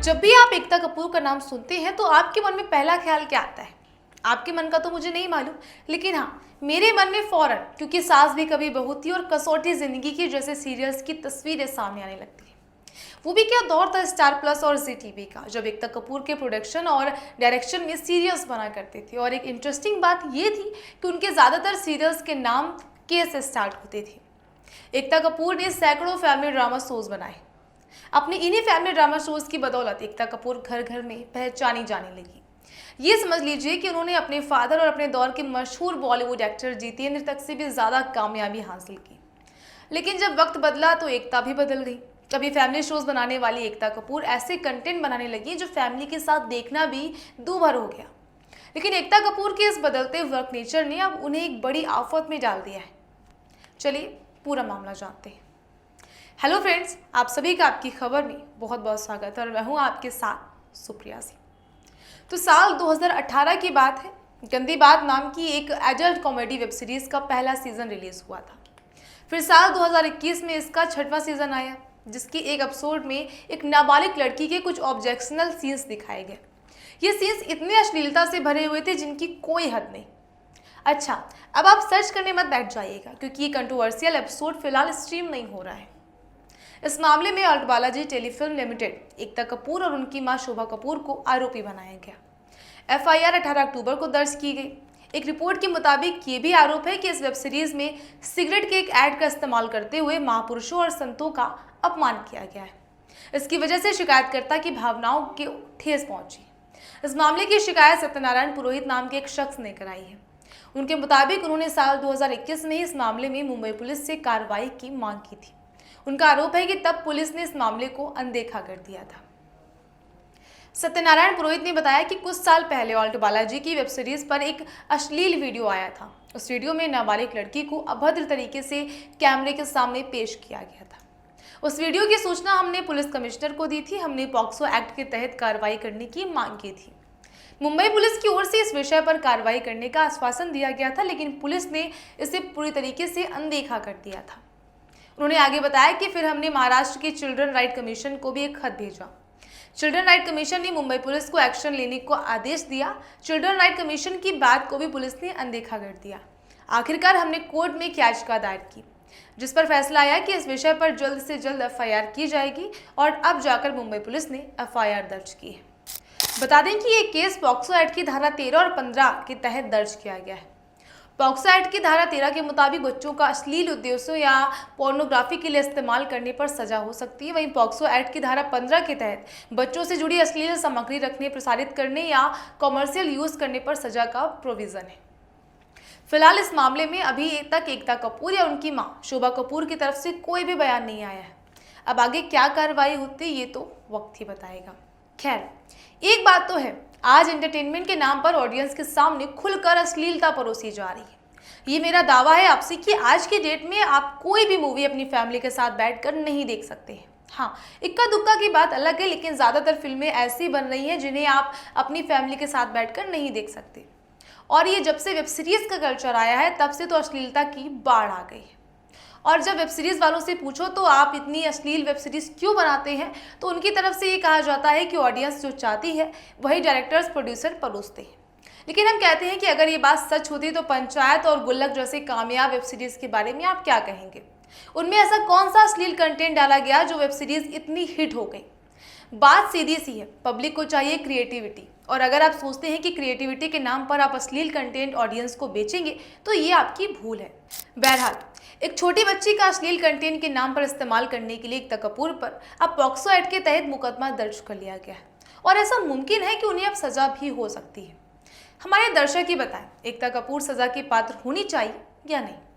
जब भी आप एकता कपूर का नाम सुनते हैं तो आपके मन में पहला ख्याल क्या आता है? आपके मन का तो मुझे नहीं मालूम, लेकिन हाँ, मेरे मन में फौरन क्योंकि सास भी कभी बहू थी और कसौटी जिंदगी की जैसे सीरियल्स की तस्वीरें सामने आने लगती है। वो भी क्या दौर था स्टार प्लस और जी टीवी का, जब एकता कपूर के प्रोडक्शन और डायरेक्शन में सीरियल्स बना करते थे। और एक इंटरेस्टिंग बात ये थी कि उनके ज़्यादातर सीरियल्स के नाम के से स्टार्ट होते थे। एकता कपूर ने सैकड़ों फैमिली ड्रामा शोज बनाए। अपने इन्हीं फैमिली ड्रामा शोज की बदौलत एकता कपूर घर घर में पहचानी जाने लगी। ये समझ लीजिए कि उन्होंने अपने फादर और अपने दौर के मशहूर बॉलीवुड एक्टर जितेंद्र तक से भी ज़्यादा कामयाबी हासिल की। लेकिन जब वक्त बदला तो एकता भी बदल गई। कभी फैमिली शोज बनाने वाली एकता कपूर ऐसे कंटेंट बनाने लगी जो फैमिली के साथ देखना भी दूभर हो गया। लेकिन एकता कपूर के इस बदलते वर्क नेचर ने अब उन्हें एक बड़ी आफत में डाल दिया है। चलिए पूरा मामला जानते हैं। हेलो फ्रेंड्स, आप सभी का आपकी खबर में बहुत बहुत स्वागत है और मैं हूं आपके साथ सुप्रिया जी। तो साल 2018 की बात है। गंदी बात नाम की एक एडल्ट कॉमेडी वेब सीरीज का पहला सीजन रिलीज हुआ था। फिर साल 2021 में इसका 6वां सीजन आया, जिसकी एक एपिसोड में एक नाबालिग लड़की के कुछ ऑब्जेक्शनल सीन्स दिखाए गए। ये सीन्स इतने अश्लीलता से भरे हुए थे जिनकी कोई हद नहीं। अच्छा, अब आप सर्च करने मत बैठ जाइएगा क्योंकि ये कंट्रोवर्शियल एपिसोड फिलहाल स्ट्रीम नहीं हो रहा है। इस मामले में alt Balaji telefilm limited Ekta Kapoor और उनकी मां शोभा कपूर को आरोपी बनाया गया। एफआईआर 18 अक्टूबर को दर्ज की गई। एक रिपोर्ट के मुताबिक ये भी आरोप है कि इस वेब सीरीज में सिगरेट के एक ऐड का इस्तेमाल करते हुए महापुरुषों और संतों का अपमान किया गया है। इसकी वजह से शिकायतकर्ता की भावनाओं के ठेस पहुंची। इस मामले की शिकायत सत्यनारायण पुरोहित नाम के एक शख्स ने कराई है। उनके मुताबिक उन्होंने साल 2021 में इस मामले में मुंबई पुलिस से कार्रवाई की मांग की थी। उनका आरोप है कि तब पुलिस ने इस मामले को अनदेखा कर दिया था। सत्यनारायण पुरोहित ने बताया कि कुछ साल पहले अल्ट बालाजी की वेब सीरीज पर एक अश्लील वीडियो आया था। उस वीडियो में नाबालिग लड़की को अभद्र तरीके से कैमरे के सामने पेश किया गया था। उस वीडियो की सूचना हमने पुलिस कमिश्नर को दी थी। हमने पॉक्सो एक्ट के तहत कार्रवाई करने की मांग की थी। मुंबई पुलिस की ओर से इस विषय पर कार्रवाई करने का आश्वासन दिया गया था, लेकिन पुलिस ने इसे पूरी तरीके से अनदेखा कर दिया था। उन्होंने आगे बताया कि फिर हमने महाराष्ट्र के चिल्ड्रन राइट कमीशन को भी एक खत भेजा। चिल्ड्रन राइट कमीशन ने मुंबई पुलिस को एक्शन लेने को आदेश दिया। चिल्ड्रन राइट कमीशन की बात को भी पुलिस ने अनदेखा कर दिया। आखिरकार हमने कोर्ट में एक याचिका दायर की, जिस पर फैसला आया कि इस विषय पर जल्द से जल्द एफआईआर की जाएगी और अब जाकर मुंबई पुलिस ने एफआईआर दर्ज की है। बता दें कि ये केस पॉक्सो एक्ट की धारा 13 और 15 के तहत दर्ज किया गया है। पॉक्सो एक्ट की धारा 13 के मुताबिक बच्चों का अश्लील उद्देश्यों या पोर्नोग्राफी के लिए इस्तेमाल करने पर सजा हो सकती है। वहीं पॉक्सो एक्ट की धारा 15 के तहत बच्चों से जुड़ी अश्लील सामग्री रखने, प्रसारित करने या कॉमर्शियल यूज करने पर सजा का प्रोविजन है। फिलहाल इस मामले में अभी तक एकता कपूर या उनकी मां शोभा कपूर की तरफ से कोई भी बयान नहीं आया है। अब आगे क्या कार्रवाई होती है ये तो वक्त ही बताएगा। खैर, एक बात तो है, आज एंटरटेनमेंट के नाम पर ऑडियंस के सामने खुलकर अश्लीलता परोसी जा रही है। ये मेरा दावा है आपसे कि आज की डेट में आप कोई भी मूवी अपनी फैमिली के साथ बैठकर नहीं देख सकते हैं। हाँ, इक्का दुक्का की बात अलग है, लेकिन ज़्यादातर फिल्में ऐसी बन रही हैं जिन्हें आप अपनी फैमिली के साथ बैठकर नहीं देख सकते। और ये जब से वेब सीरीज का कल्चर आया है तब से तो अश्लीलता की बाढ़ आ गई है। और जब वेब सीरीज वालों से पूछो तो आप इतनी अश्लील वेब सीरीज क्यों बनाते हैं, तो उनकी तरफ से ये कहा जाता है कि ऑडियंस जो चाहती है वही डायरेक्टर्स प्रोड्यूसर परोसते हैं। लेकिन हम कहते हैं कि अगर ये बात सच होती तो पंचायत और गुल्लक जैसे कामयाब वेब सीरीज के बारे में आप क्या कहेंगे? उनमें ऐसा कौन सा अश्लील कंटेंट डाला गया जो वेब सीरीज इतनी हिट हो गई? बात सीधी सी है, पब्लिक को चाहिए क्रिएटिविटी, और अगर आप सोचते हैं कि क्रिएटिविटी के नाम पर आप अश्लील कंटेंट ऑडियंस को बेचेंगे तो ये आपकी भूल है। बहरहाल, एक छोटी बच्ची का अश्लील कंटेंट के नाम पर इस्तेमाल करने के लिए एकता कपूर पर अब पॉक्सो एक्ट के तहत मुकदमा दर्ज कर लिया गया है और ऐसा मुमकिन है कि उन्हें अब सजा भी हो सकती है। हमारे दर्शक ही बताएं, एकता कपूर सजा की पात्र होनी चाहिए या नहीं?